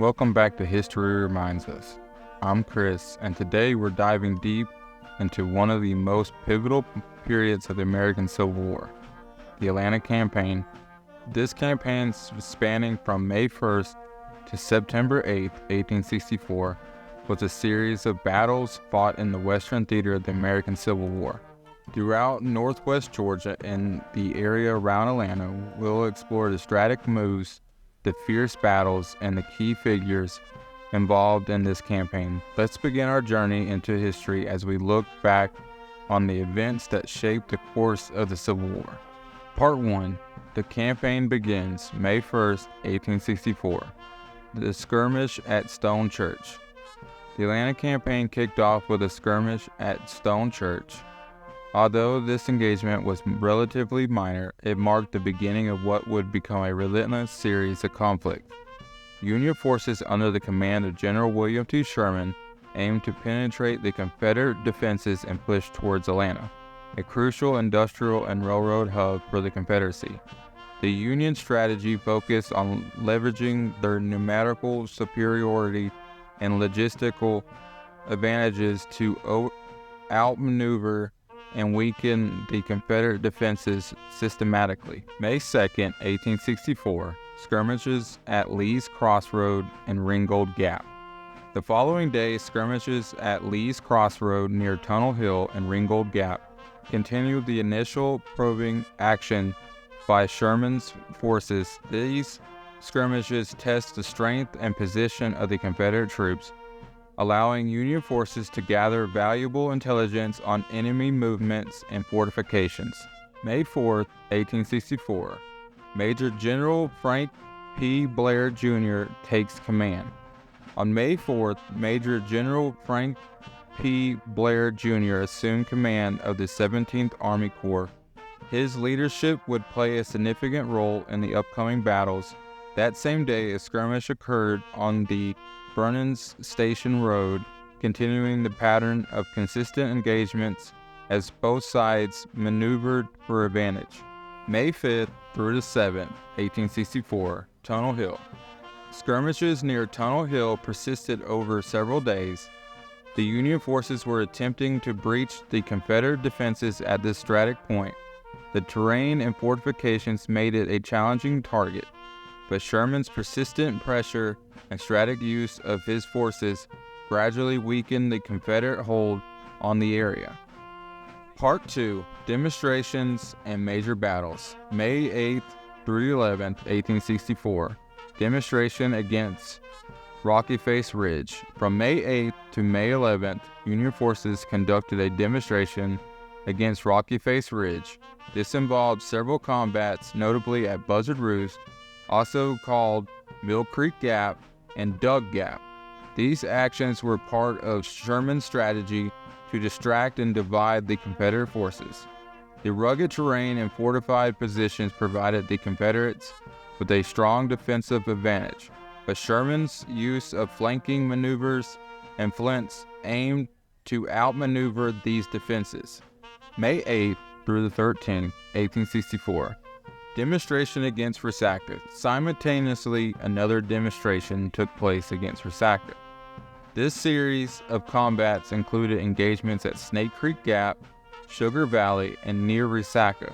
Welcome back to History Reminds Us. I'm Chris, and today we're diving deep into one of the most pivotal periods of the American Civil War, the Atlanta Campaign. This campaign, spanning from May 1st to September 8th, 1864, was a series of battles fought in the Western Theater of the American Civil War. Throughout northwest Georgia and the area around Atlanta, we'll explore the strategic moves, the fierce battles, and the key figures involved in this campaign. Let's begin our journey into history as we look back on the events that shaped the course of the Civil War. Part 1. The campaign begins May 1st, 1864. The skirmish at Stone Church. The Atlanta campaign kicked off with a skirmish at Stone Church. Although this engagement was relatively minor, it marked the beginning of what would become a relentless series of conflict. Union forces under the command of General William T. Sherman aimed to penetrate the Confederate defenses and push towards Atlanta, a crucial industrial and railroad hub for the Confederacy. The Union strategy focused on leveraging their numerical superiority and logistical advantages to outmaneuver and weaken the Confederate defenses systematically. May 2nd, 1864, skirmishes at Lee's Crossroad and Ringgold Gap. The following day, skirmishes at Lee's Crossroad near Tunnel Hill and Ringgold Gap continued the initial probing action by Sherman's forces. These skirmishes test the strength and position of the Confederate troops, allowing Union forces to gather valuable intelligence on enemy movements and fortifications. May 4th, 1864, Major General Frank P. Blair, Jr. takes command. On May 4th, Major General Frank P. Blair, Jr. assumed command of the 17th Army Corps. His leadership would play a significant role in the upcoming battles. That same day, a skirmish occurred on the Vernon's Station Road, continuing the pattern of consistent engagements as both sides maneuvered for advantage. May 5th through the 7th, 1864, Tunnel Hill. Skirmishes near Tunnel Hill persisted over several days. The Union forces were attempting to breach the Confederate defenses at this strategic point. The terrain and fortifications made it a challenging target, but Sherman's persistent pressure and strategic use of his forces gradually weakened the Confederate hold on the area. Part 2. Demonstrations and Major Battles. May 8th through 11th, 1864. Demonstration against Rocky Face Ridge. From May 8th to May 11th, Union forces conducted a demonstration against Rocky Face Ridge. This involved several combats, notably at Buzzard Roost, also called Mill Creek Gap and Dug Gap. These actions were part of Sherman's strategy to distract and divide the Confederate forces. The rugged terrain and fortified positions provided the Confederates with a strong defensive advantage, but Sherman's use of flanking maneuvers and flints aimed to outmaneuver these defenses. May 8th through the 13th, 1864. Demonstration against Resaca. Simultaneously, another demonstration took place against Resaca. This series of combats included engagements at Snake Creek Gap, Sugar Valley, and near Resaca.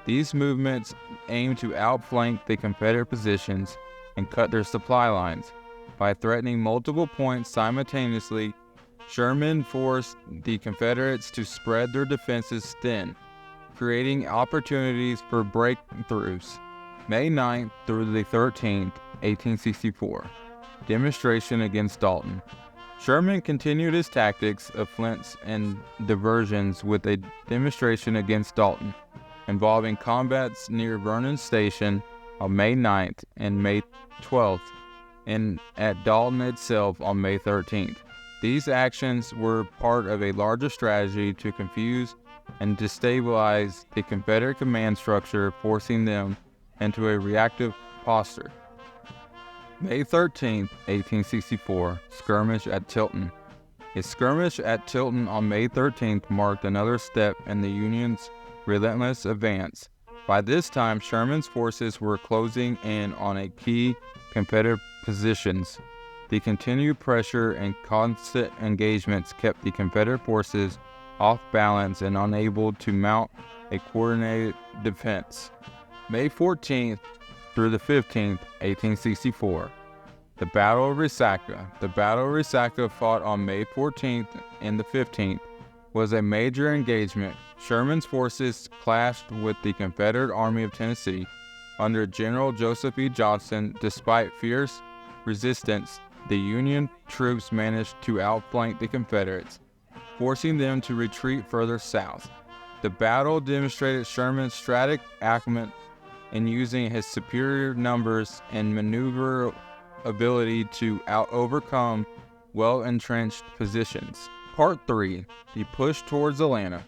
These movements aimed to outflank the Confederate positions and cut their supply lines. By threatening multiple points simultaneously, Sherman forced the Confederates to spread their defenses thin, creating opportunities for breakthroughs. May 9th through the 13th, 1864. Demonstration against Dalton. Sherman continued his tactics of flints and diversions with a demonstration against Dalton, involving combats near Vernon Station on May 9th and May 12th, and at Dalton itself on May 13th. These actions were part of a larger strategy to confuse and destabilize the Confederate command structure, forcing them into a reactive posture. May 13, 1864, skirmish at Tilton. A skirmish at Tilton on May 13th marked another step in the Union's relentless advance. By this time, Sherman's forces were closing in on a key Confederate positions. The continued pressure and constant engagements kept the Confederate forces off balance and unable to mount a coordinated defense. May 14th through the 15th, 1864. The Battle of Resaca. The Battle of Resaca, fought on May 14th and the 15th, was a major engagement. Sherman's forces clashed with the Confederate Army of Tennessee under General Joseph E. Johnston. Despite fierce resistance, the Union troops managed to outflank the Confederates, forcing them to retreat further south. The battle demonstrated Sherman's strategic acumen in using his superior numbers and maneuver ability to overcome well-entrenched positions. Part 3. The Push Towards Atlanta.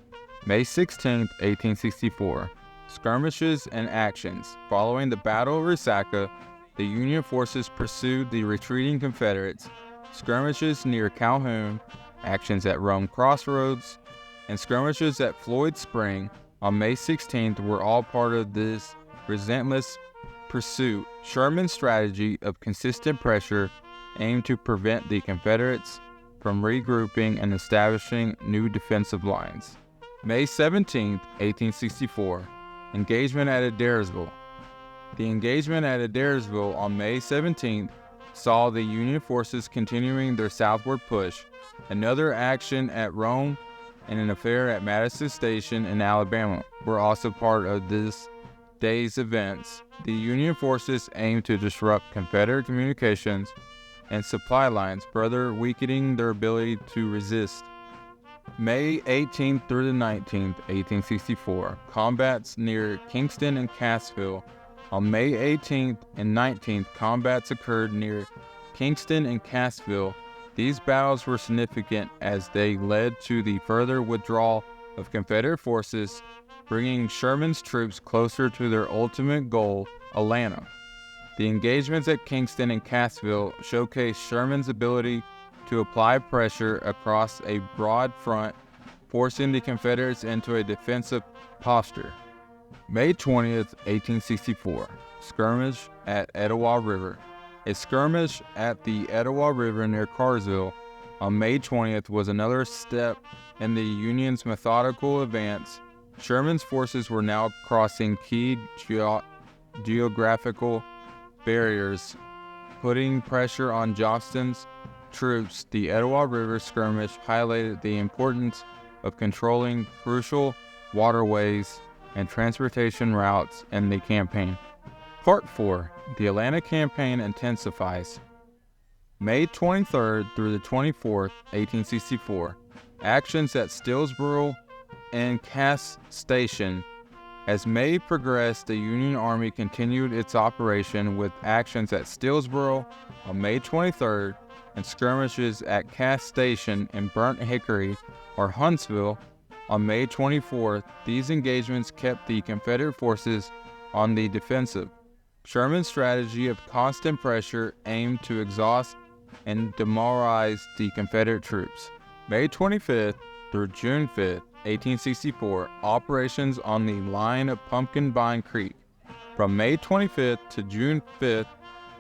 May 16, 1864. Skirmishes and actions. Following the Battle of Resaca, the Union forces pursued the retreating Confederates. Skirmishes near Calhoun, actions at Rome Crossroads, and skirmishes at Floyd Spring on May 16th were all part of this relentless pursuit. Sherman's strategy of consistent pressure aimed to prevent the Confederates from regrouping and establishing new defensive lines. May 17, 1864. Engagement at Adairsville. The engagement at Adairsville on May 17th saw the Union forces continuing their southward push. Another action at Rome and an affair at Madison Station in Alabama were also part of this day's events. The Union forces aimed to disrupt Confederate communications and supply lines, further weakening their ability to resist. May 18th through the 19th, 1864. Combats near Kingston and Cassville. On May 18th and 19th, combats occurred near Kingston and Cassville. These battles were significant as they led to the further withdrawal of Confederate forces, bringing Sherman's troops closer to their ultimate goal, Atlanta. The engagements at Kingston and Cassville showcased Sherman's ability to apply pressure across a broad front, forcing the Confederates into a defensive posture. May 20th, 1864. Skirmish at Etowah River. A skirmish at the Etowah River near Carrsville on May 20th was another step in the Union's methodical advance. Sherman's forces were now crossing key geographical barriers, putting pressure on Johnston's troops. The Etowah River skirmish highlighted the importance of controlling crucial waterways and transportation routes in the campaign. Part 4. The Atlanta Campaign intensifies. May 23rd through the 24th, 1864. Actions at Stillsboro and Cass Station. As May progressed, the Union Army continued its operation with actions at Stillsboro on May 23rd and skirmishes at Cass Station and Burnt Hickory or Huntsville on May 24th. These engagements kept the Confederate forces on the defensive. Sherman's strategy of constant pressure aimed to exhaust and demoralize the Confederate troops. May 25th through June 5th, 1864, operations on the line of Pumpkin Vine Creek. From May 25th to June 5th,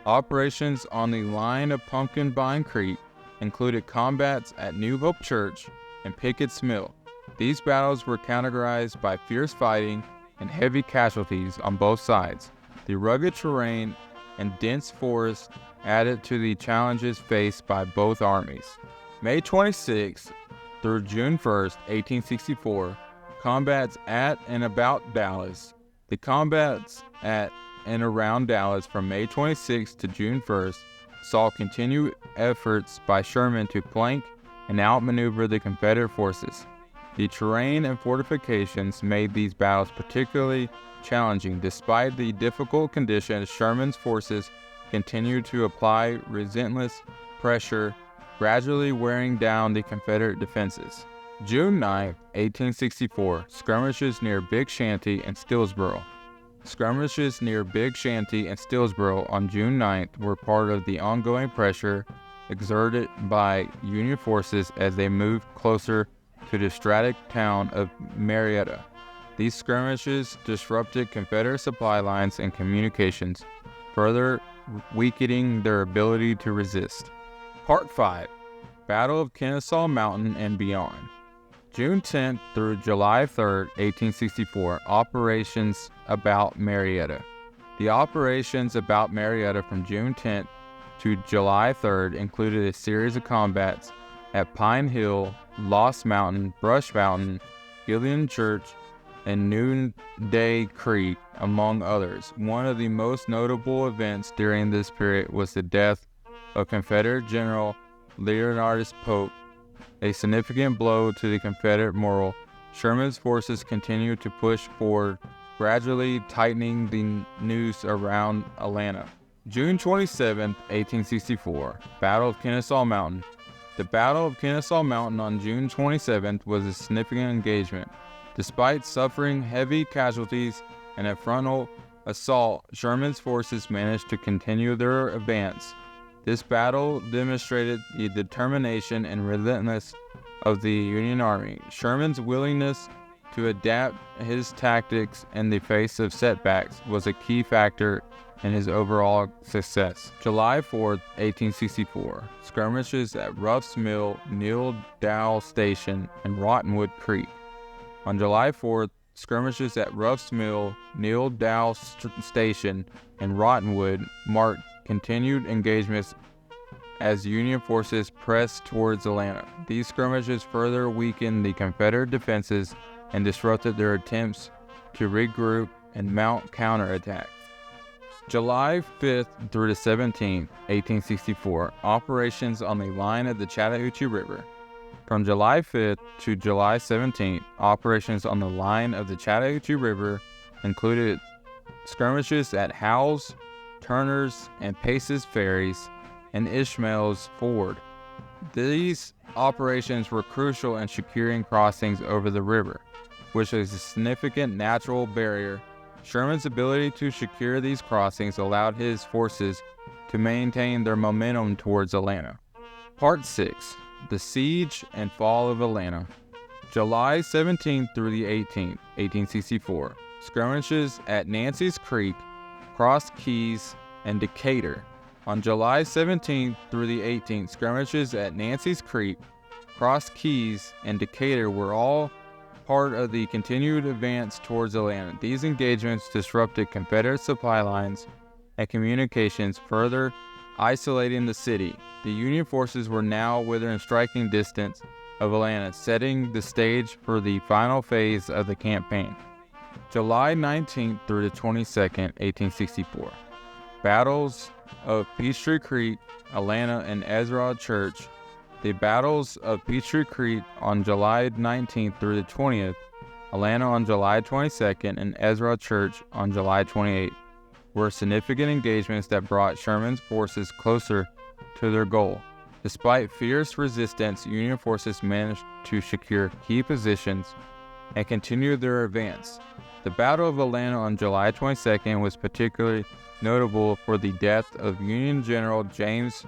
operations on the line of Pumpkin Vine Creek included combats at New Hope Church and Pickett's Mill. These battles were characterized by fierce fighting and heavy casualties on both sides. The rugged terrain and dense forest added to the challenges faced by both armies. May 26th through June 1st, 1864, combats at and about Dallas. The combats at and around Dallas from May 26th to June 1st saw continued efforts by Sherman to flank and outmaneuver the Confederate forces. The terrain and fortifications made these battles particularly challenging. Despite the difficult conditions, Sherman's forces continued to apply relentless pressure, gradually wearing down the Confederate defenses. June 9, 1864, skirmishes near Big Shanty and Stillsboro. Skirmishes near Big Shanty and Stillsboro on June 9th were part of the ongoing pressure exerted by Union forces as they moved closer to the strategic town of Marietta. These skirmishes disrupted Confederate supply lines and communications, further weakening their ability to resist. Part 5. Battle of Kennesaw Mountain and beyond. June 10th through July 3rd, 1864, Operations about Marietta. The operations about Marietta from June 10th to July 3rd included a series of combats at Pine Hill, Lost Mountain, Brush Mountain, Gillian Church, and Noonday Creek, among others. One of the most notable events during this period was the death of Confederate General Leonidas Pope, a significant blow to the Confederate morale. Sherman's forces continued to push forward, gradually tightening the noose around Atlanta. June 27, 1864, Battle of Kennesaw Mountain. The Battle of Kennesaw Mountain on June 27th was a significant engagement. Despite suffering heavy casualties and a frontal assault, Sherman's forces managed to continue their advance. This battle demonstrated the determination and relentlessness of the Union Army. Sherman's willingness to adapt his tactics in the face of setbacks was a key factor in his overall success. July 4th, 1864, skirmishes at Ruff's Mill, Neal Dow Station, and Rottenwood Creek. On July 4th, skirmishes at Ruff's Mill, Neal Dow Station, and Rottenwood marked continued engagements as Union forces pressed towards Atlanta. These skirmishes further weakened the Confederate defenses and disrupted their attempts to regroup and mount counterattacks. July 5th through the 17th, 1864, operations on the line of the Chattahoochee River. From July 5th to July 17th, operations on the line of the Chattahoochee River included skirmishes at Howell's, Turner's, and Pace's ferries, and Ishmael's Ford. These operations were crucial in securing crossings over the river, which is a significant natural barrier. Sherman's ability to secure these crossings allowed his forces to maintain their momentum towards Atlanta. Part 6. The Siege and Fall of Atlanta. July 17th through the 18th, 1864. Skirmishes at Nancy's Creek, Cross Keys, and Decatur. On July 17th through the 18th, skirmishes at Nancy's Creek, Cross Keys, and Decatur were all part of the continued advance towards Atlanta. These engagements disrupted Confederate supply lines and communications, further isolating the city. The Union forces were now within striking distance of Atlanta, setting the stage for the final phase of the campaign. July 19th through the 22nd, 1864. Battles of Peachtree Creek, Atlanta, and Ezra Church. The battles of Peachtree Creek on July 19th through the 20th, Atlanta on July 22nd, and Ezra Church on July 28th were significant engagements that brought Sherman's forces closer to their goal. Despite fierce resistance, Union forces managed to secure key positions and continue their advance. The Battle of Atlanta on July 22nd was particularly notable for the death of Union General James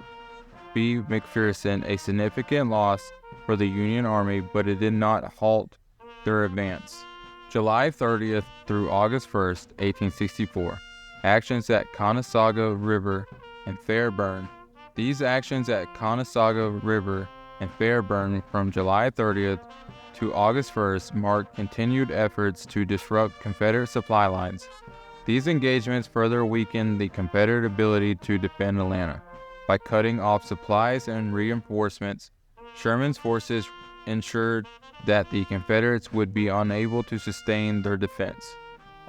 B. McPherson, a significant loss for the Union Army, but it did not halt their advance. July 30th through August 1st, 1864. Actions at Conasauga River and Fairburn. These actions at Conasauga River and Fairburn from July 30th to August 1st marked continued efforts to disrupt Confederate supply lines. These engagements further weakened the Confederate ability to defend Atlanta. By cutting off supplies and reinforcements, Sherman's forces ensured that the Confederates would be unable to sustain their defense.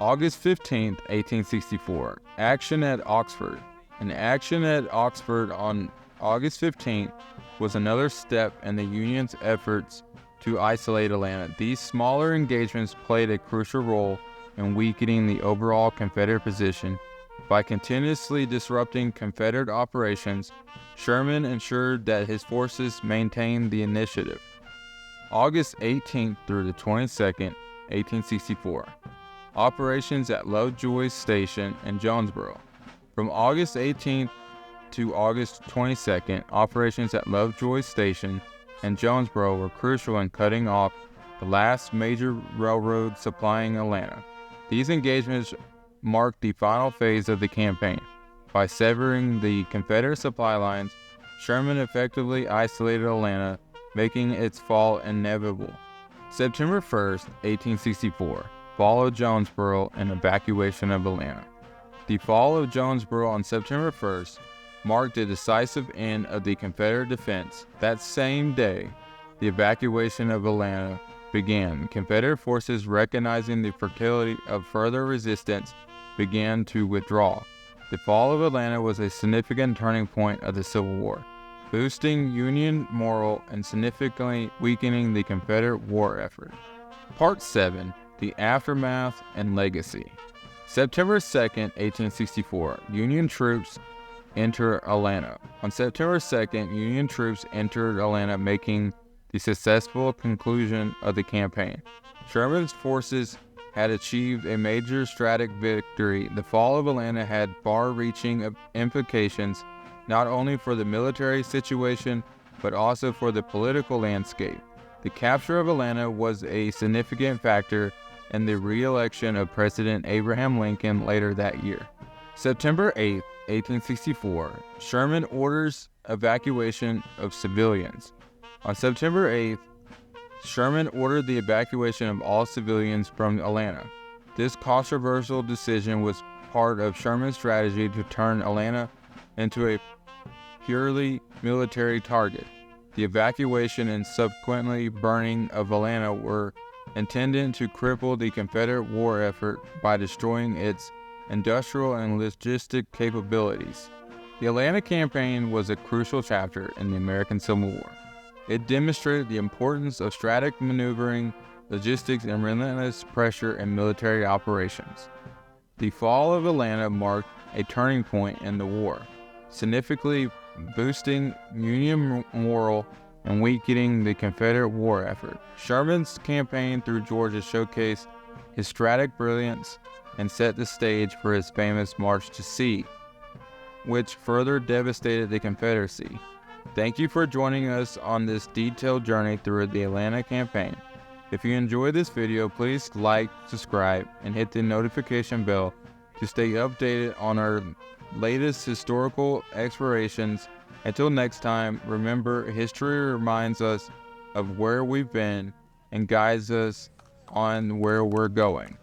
August 15, 1864. Action at Oxford. An action at Oxford on August 15th was another step in the Union's efforts to isolate Atlanta. These smaller engagements played a crucial role in weakening the overall Confederate position. By continuously disrupting Confederate operations, Sherman ensured that his forces maintained the initiative. August 18th through the 22nd, 1864. Operations at Lovejoy Station in Jonesboro. From August 18th to August 22nd, operations at Lovejoy Station and Jonesboro were crucial in cutting off the last major railroad supplying Atlanta. These engagements marked the final phase of the campaign. By severing the Confederate supply lines, Sherman effectively isolated Atlanta, making its fall inevitable. September 1st, 1864, fall of Jonesboro and evacuation of Atlanta. The fall of Jonesboro on September 1st marked the decisive end of the Confederate defense. That same day, the evacuation of Atlanta began. Confederate forces, recognizing the futility of further resistance, began to withdraw. The fall of Atlanta was a significant turning point of the Civil War, boosting Union morale and significantly weakening the Confederate war effort. Part 7. The Aftermath and Legacy. September 2nd, 1864, Union troops enter Atlanta. On September 2nd, Union troops entered Atlanta, making the successful conclusion of the campaign. Sherman's forces had achieved a major strategic victory. The fall of Atlanta had far-reaching implications not only for the military situation, but also for the political landscape. The capture of Atlanta was a significant factor in the re-election of President Abraham Lincoln later that year. September 8, 1864, Sherman orders evacuation of civilians. On September 8th, Sherman ordered the evacuation of all civilians from Atlanta. This controversial decision was part of Sherman's strategy to turn Atlanta into a purely military target. The evacuation and subsequently burning of Atlanta were intended to cripple the Confederate war effort by destroying its industrial and logistic capabilities. The Atlanta campaign was a crucial chapter in the American Civil War. It demonstrated the importance of strategic maneuvering, logistics, and relentless pressure in military operations. The fall of Atlanta marked a turning point in the war, significantly boosting Union morale and weakening the Confederate war effort. Sherman's campaign through Georgia showcased his strategic brilliance and set the stage for his famous March to Sea, which further devastated the Confederacy. Thank you for joining us on this detailed journey through the Atlanta campaign. If you enjoyed this video, please like, subscribe, and hit the notification bell to stay updated on our latest historical explorations. Until next time, remember, history reminds us of where we've been and guides us on where we're going.